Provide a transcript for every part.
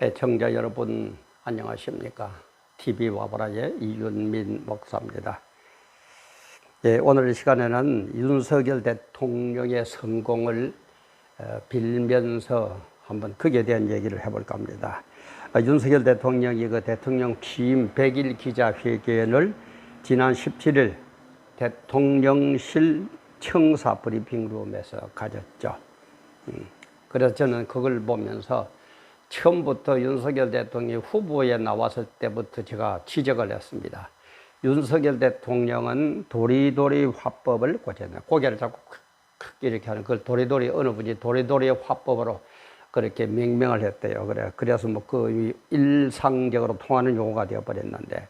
애청자 여러분 안녕하십니까? TV 와보라의 이윤민 목사입니다. 오늘 이 시간에는 윤석열 대통령의 성공을 빌면서 한번 그에 대한 얘기를 해볼까 합니다. 윤석열 대통령이 그 대통령 취임 100일 기자회견을 지난 17일 대통령실 청사 브리핑룸에서 가졌죠. 그래서 저는 그걸 보면서 처음부터 윤석열 대통령이 후보에 나왔을 때부터 제가 지적을 했습니다. 윤석열 대통령은 도리도리 화법을 고쳤네. 고개를 자꾸 이렇게 하는 그걸 도리도리 어느 분이 도리도리 화법으로 그렇게 명명을 했대요. 그래서 뭐 그 일상적으로 통하는 용어가 되어버렸는데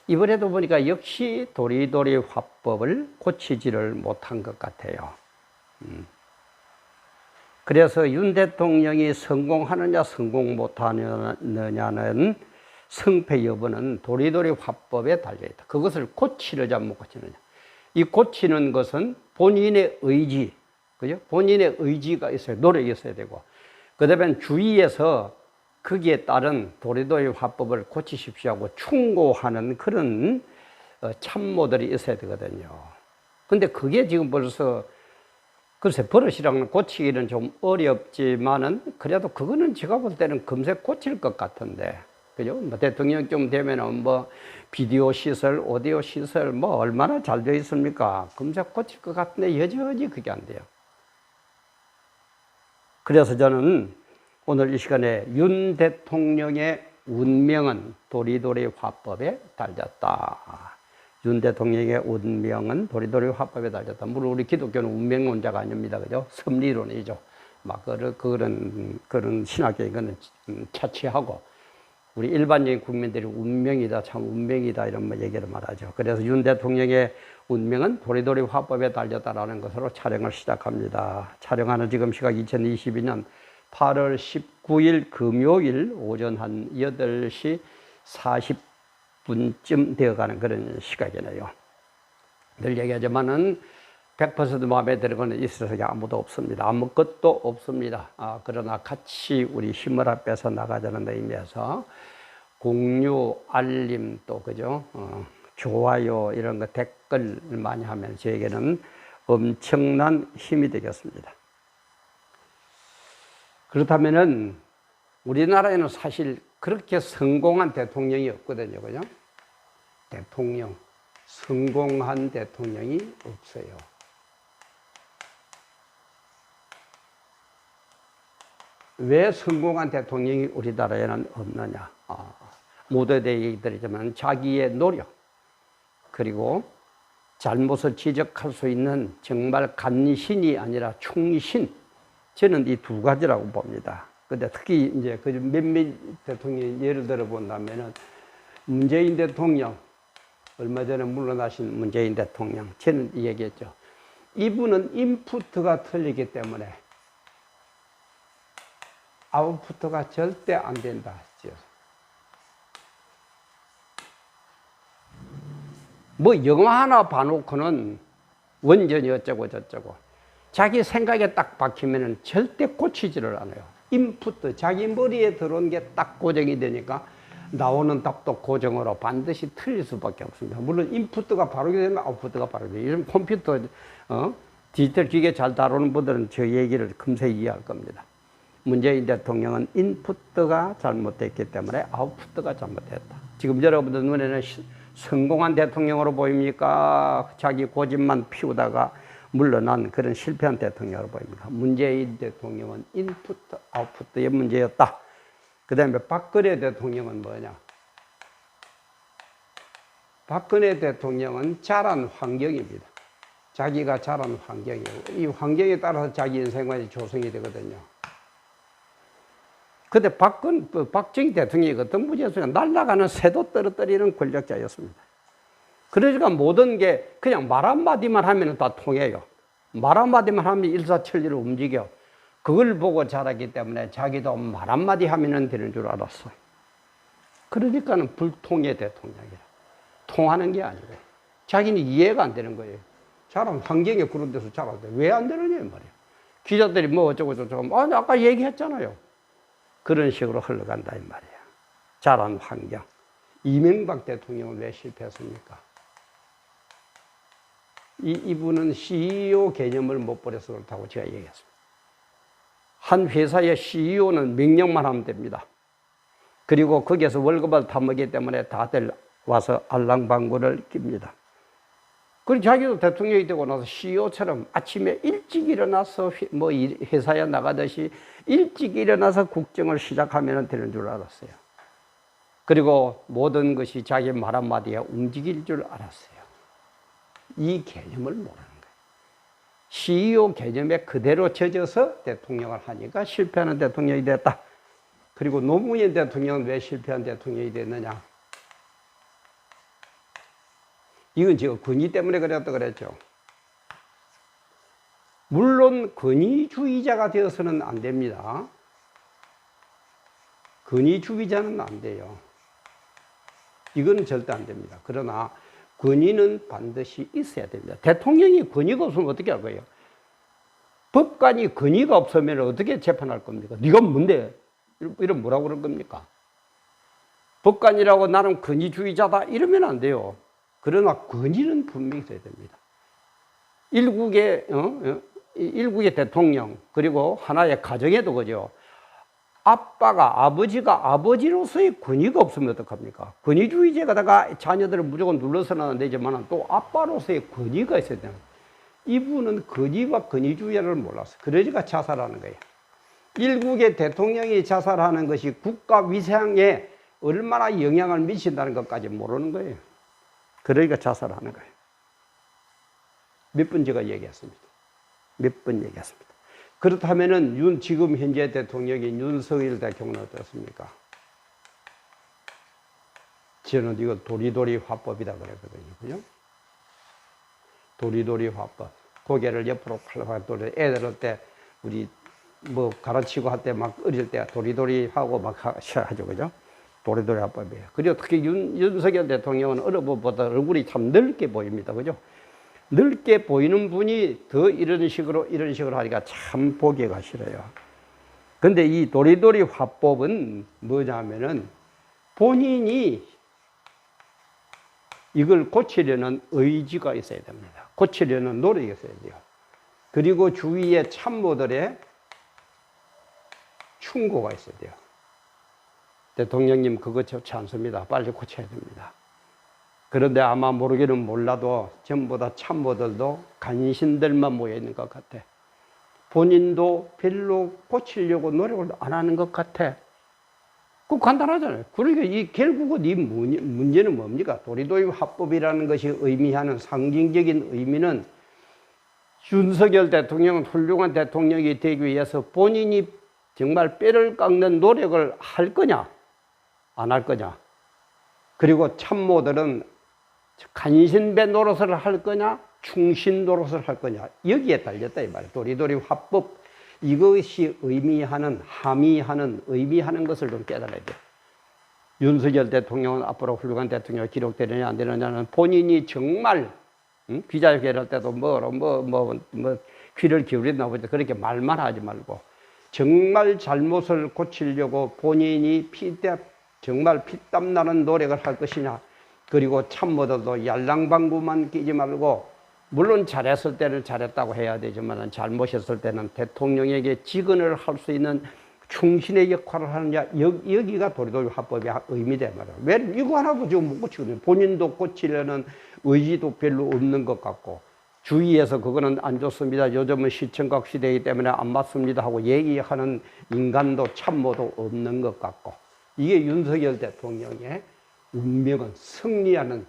이번에도 보니까 역시 도리도리 화법을 고치지를 못한 것 같아요. 그래서 윤 대통령이 성공하느냐 성공 못하느냐는 성패 여부는 도리도리 화법에 달려있다. 그것을 고치느냐 못 고치느냐. 이 고치는 것은 본인의 의지, 그죠? 본인의 의지가 있어야, 노력이 있어야 되고, 그 다음에 주위에서 거기에 따른 도리도리 화법을 고치십시오 하고 충고하는 그런 참모들이 있어야 되거든요. 근데 그게 지금 벌써 글쎄 버릇이랑 고치기는 좀 어렵지만은 그래도 그거는 제가 볼 때는 금세 고칠 것 같은데, 그죠? 뭐 대통령쯤 되면은 뭐 비디오 시설, 오디오 시설 뭐 얼마나 잘 되어 있습니까? 금세 고칠 것 같은데 여전히 그게 안 돼요. 그래서 저는 오늘 이 시간에 윤 대통령의 운명은 도리도리 화법에 달렸다. 윤 대통령의 운명은 도리도리 화법에 달렸다. 물론 우리 기독교는 운명론자가 아닙니다. 그죠? 섭리론이죠. 막 그런 신학의 이거는 차치하고 우리 일반적인 국민들이 운명이다, 참 운명이다 이런 뭐 얘기를 말하죠. 그래서 윤 대통령의 운명은 도리도리 화법에 달렸다라는 것으로 촬영을 시작합니다. 촬영하는 지금 시각 2022년 8월 19일 금요일 오전 한 8시 40분쯤 되어가는 그런 시각이네요. 늘 얘기하지만은 100% 마음에 드는 것은 이 세상에 아무도 없습니다. 아무것도 없습니다. 그러나 같이 우리 힘을 합해서 나가자는 의미에서 공유, 알림 또 그죠? 좋아요 이런 거 댓글 많이 하면 저에게는 엄청난 힘이 되겠습니다. 그렇다면은 우리나라에는 사실 그렇게 성공한 대통령이 없거든요. 그죠? 성공한 대통령이 없어요. 왜 성공한 대통령이 우리나라에는 없느냐? 모두에 얘기 드리자면 자기의 노력, 그리고 잘못을 지적할 수 있는 정말 간신이 아니라 충신. 저는 이 두 가지라고 봅니다. 근데 특히 이제 그 몇몇 대통령 예를 들어 본다면은 문재인 대통령, 얼마 전에 물러나신 문재인 대통령, 저는 얘기했죠. 이분은 인풋가 틀리기 때문에 아웃풋가 절대 안 된다 했죠. 뭐 영화 하나 봐놓고는 완전히 어쩌고 저쩌고 자기 생각에 딱 박히면은 절대 고치지를 않아요. 인풋, 자기 머리에 들어온 게 딱 고정이 되니까 나오는 답도 고정으로 반드시 틀릴 수밖에 없습니다. 물론 인풋가 바르게 되면 아웃풋가 바르게 돼요. 요즘 컴퓨터, 디지털 기계 잘 다루는 분들은 저 얘기를 금세 이해할 겁니다. 문재인 대통령은 인풋가 잘못됐기 때문에 아웃풋가 잘못됐다. 지금 여러분들 눈에는 성공한 대통령으로 보입니까? 자기 고집만 피우다가 물러난 그런 실패한 대통령으로 보입니다. 문재인 대통령은 인풋, 아웃풋의 문제였다. 그 다음에 박근혜 대통령은 뭐냐? 박근혜 대통령은 자란 환경입니다. 자기가 자란 환경이에요. 이 환경에 따라서 자기 인생관이 조성이 되거든요. 근데 박정희 대통령이 어떤 분이었어요? 날아가는 새도 떨어뜨리는 권력자였습니다. 그러니까 모든 게 그냥 말 한마디만 하면 다 통해요. 말 한마디만 하면 일사천리로 움직여. 그걸 보고 자랐기 때문에 자기도 말 한마디 하면 되는 줄 알았어요. 그러니까는 불통의 대통령이라. 통하는 게 아니고. 자기는 이해가 안 되는 거예요. 자란 환경에 그런 데서 자랐는데 왜 안 되느냐, 말이에요. 기자들이 뭐 어쩌고 저쩌고. 아까 얘기했잖아요. 그런 식으로 흘러간다 이 말이야. 자란 환경. 이명박 대통령은 왜 실패했습니까? 이분은 CEO 개념을 못 버려서 그렇다고 제가 얘기했습니다. 한 회사의 CEO는 명령만 하면 됩니다. 그리고 거기에서 월급을 타먹기 때문에 다들 와서 알랑방구를 낍니다. 그리고 자기도 대통령이 되고 나서 CEO처럼 아침에 일찍 일어나서 뭐 회사에 나가듯이 일찍 일어나서 국정을 시작하면 되는 줄 알았어요. 그리고 모든 것이 자기 말 한마디에 움직일 줄 알았어요. 이 개념을 모르는 거예요. CEO 개념에 그대로 젖어서 대통령을 하니까 실패하는 대통령이 됐다. 그리고 노무현 대통령은 왜 실패한 대통령이 됐느냐? 이건 지금 권위 때문에 그랬다 그랬죠. 물론 권위주의자가 되어서는 안 됩니다. 권위주의자는 안 돼요. 이건 절대 안 됩니다. 그러나 권위는 반드시 있어야 됩니다. 대통령이 권위가 없으면 어떻게 할 거예요? 법관이 권위가 없으면 어떻게 재판할 겁니까? 네가 뭔데? 이런 뭐라고 그럴 겁니까? 법관이라고 나는 권위주의자다 이러면 안 돼요. 그러나 권위는 분명히 있어야 됩니다. 일국의 대통령 그리고 하나의 가정에도 그죠. 아버지가 아버지로서의 권위가 없으면 어떡합니까? 권위주의자가 자녀들을 무조건 눌러서는 안 되지만 또 아빠로서의 권위가 있어야 돼요. 이분은 권위와 권위주의를 몰랐어요. 그러니까 자살하는 거예요. 일국의 대통령이 자살하는 것이 국가 위상에 얼마나 영향을 미친다는 것까지 모르는 거예요. 그러니까 자살하는 거예요. 몇 번 제가 얘기했습니다. 몇 번 얘기했습니다. 그렇다면은 지금 현재 대통령인 윤석열 대통령은 어떻습니까? 저는 이거 도리도리 화법이다 그랬거든요. 그죠? 도리도리 화법. 고개를 옆으로 팔락팔락 애들 할 때 우리 뭐 가르치고 할 때 막 어릴 때 도리도리 하고 막 하죠. 그죠? 도리도리 화법이에요. 그리고 특히 윤석열 대통령은 어려보다 얼굴이 참 넓게 보입니다. 그죠? 넓게 보이는 분이 더 이런 식으로 하니까 참 보기가 싫어요. 근데 이 도리도리 화법은 뭐냐면은 본인이 이걸 고치려는 의지가 있어야 됩니다. 고치려는 노력이 있어야 돼요. 그리고 주위의 참모들의 충고가 있어야 돼요. 대통령님 그거 좋지 않습니다. 빨리 고쳐야 됩니다. 그런데 아마 모르기는 몰라도 전부 다 참모들도 간신들만 모여 있는 것 같아. 본인도 별로 고치려고 노력을 안 하는 것 같아. 그거 간단하잖아요. 그러니까 결국은 이 문제는 뭡니까? 도리도리 화법이라는 것이 의미하는 상징적인 의미는 윤석열 대통령은 훌륭한 대통령이 되기 위해서 본인이 정말 뼈를 깎는 노력을 할 거냐, 안 할 거냐. 그리고 참모들은 간신배 노릇을 할 거냐, 충신 노릇을 할 거냐. 여기에 달렸다 이 말이에요. 도리도리 화법. 이것이 의미하는 것을 좀 깨달아야 돼요. 윤석열 대통령은 앞으로 훌륭한 대통령이 기록되느냐 안 되느냐는 본인이 정말 기자회견 할 때도 귀를 기울였나 보죠. 그렇게 말만 하지 말고 정말 잘못을 고치려고 본인이 정말 피땀 나는 노력을 할 것이냐. 그리고 참모들도 yar랑방구만 끼지 말고 물론 잘했을 때는 잘했다고 해야 되지만 잘못했을 때는 대통령에게 직언을 할 수 있는 충신의 역할을 하느냐. 여기가 도리도리 화법의 의미다 말이에요. 왜 이거 하나도 지금 못 고치거든요. 본인도 고치려는 의지도 별로 없는 것 같고 주위에서 그거는 안 좋습니다. 요즘은 시청각 시대이기 때문에 안 맞습니다 하고 얘기하는 인간도 참모도 없는 것 같고 이게 윤석열 대통령의 운명은 승리하는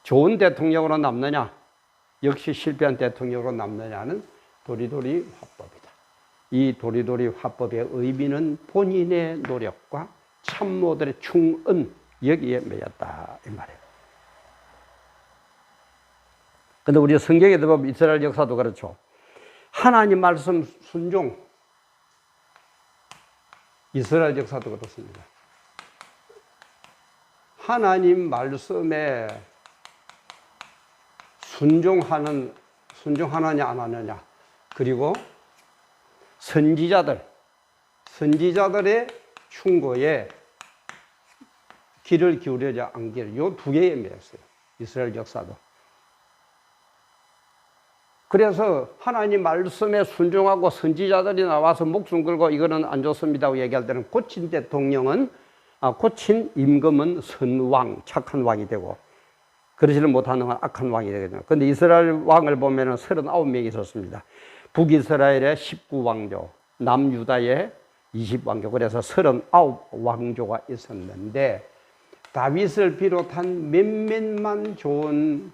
좋은 대통령으로 남느냐 역시 실패한 대통령으로 남느냐는 도리도리 화법이다. 이 도리도리 화법의 의미는 본인의 노력과 참모들의 충언 여기에 매였다 이 말이에요. 근데 우리 성경에 보면 이스라엘 역사도 그렇죠. 하나님 말씀 순종. 이스라엘 역사도 그렇습니다. 하나님 말씀에 순종하느냐 안 하느냐. 그리고 선지자들 선지자들의 충고에 귀를 기울여야 안 기울여. 요 두 개에 매였어요. 이스라엘 역사도. 그래서 하나님 말씀에 순종하고 선지자들이 나와서 목숨 걸고 이거는 안 좋습니다고 얘기할 때는 고친 대통령은, 고친 임금은 선왕, 착한 왕이 되고, 그러지를 못하는 건 악한 왕이 되거든요. 근데 이스라엘 왕을 보면은 39명이 있었습니다. 북이스라엘의 19왕조, 남유다의 20왕조, 그래서 39왕조가 있었는데, 다윗을 비롯한 몇몇만 좋은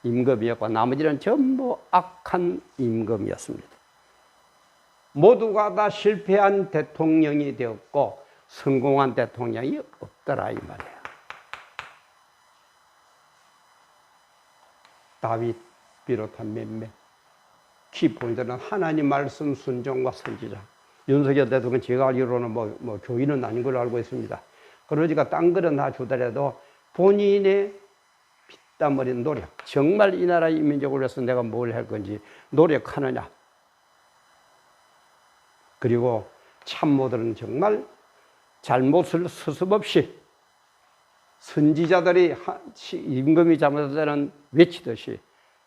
임금이었고 나머지는 전부 악한 임금이었습니다. 모두가 다 실패한 대통령이 되었고 성공한 대통령이 없더라 이 말이에요. 다윗 비롯한 몇몇 키포인트는 하나님 말씀 순종과 선지자. 윤석열 대통령 제가 알기로는 뭐 교인은 아닌 걸로 알고 있습니다. 그러니까 딴 거는 다 주더라도 본인의 땀 흘린 노력, 정말 이 나라 이민족을 위해서 내가 뭘 할 건지 노력하느냐. 그리고 참모들은 정말 잘못을 서슴없이 선지자들이 임금이 잘못할 때는 외치듯이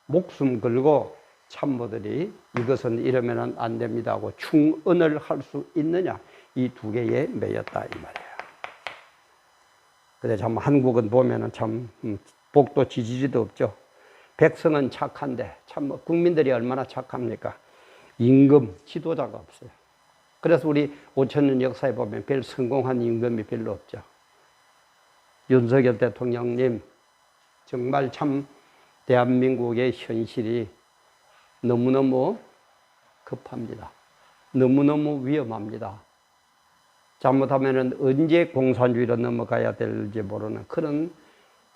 목숨 걸고 참모들이 이것은 이러면 안 됩니다 하고 충언을 할 수 있느냐. 이 두 개에 매였다 이 말이에요. 근데 참 한국은 보면은 참 복도 지지리도 없죠. 백성은 착한데 참 국민들이 얼마나 착합니까? 임금, 지도자가 없어요. 그래서 우리 5,000년 역사에 보면 별 성공한 임금이 별로 없죠. 윤석열 대통령님 정말 참 대한민국의 현실이 너무너무 급합니다. 너무너무 위험합니다. 잘못하면 언제 공산주의로 넘어가야 될지 모르는 그런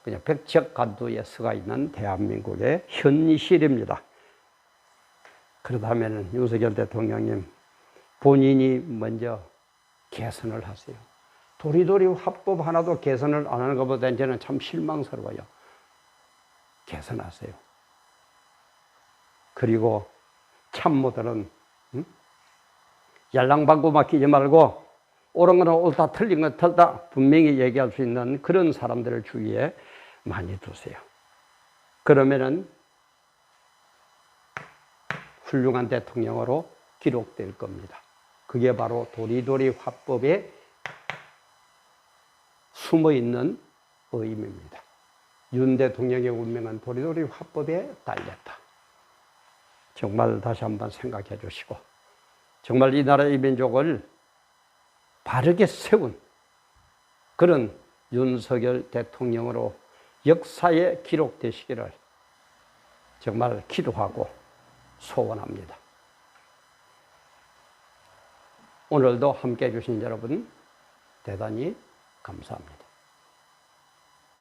그냥 백척간두에 서가 있는 대한민국의 현실입니다. 그렇다면 윤석열 대통령님 본인이 먼저 개선을 하세요. 도리도리 화법 하나도 개선을 안 하는 것보다 저는 참 실망스러워요. 개선하세요. 그리고 참모들은 yar랑방구 맡기지 말고 옳은 건 옳다, 틀린 건 틀다 분명히 얘기할 수 있는 그런 사람들을 주위에 많이 두세요. 그러면은 훌륭한 대통령으로 기록될 겁니다. 그게 바로 도리도리 화법에 숨어있는 의미입니다. 윤 대통령의 운명은 도리도리 화법에 달렸다. 정말 다시 한번 생각해 주시고 정말 이 나라의 민족을 바르게 세운 그런 윤석열 대통령으로 역사에 기록되시기를 정말 기도하고 소원합니다. 오늘도 함께 해주신 여러분 대단히 감사합니다.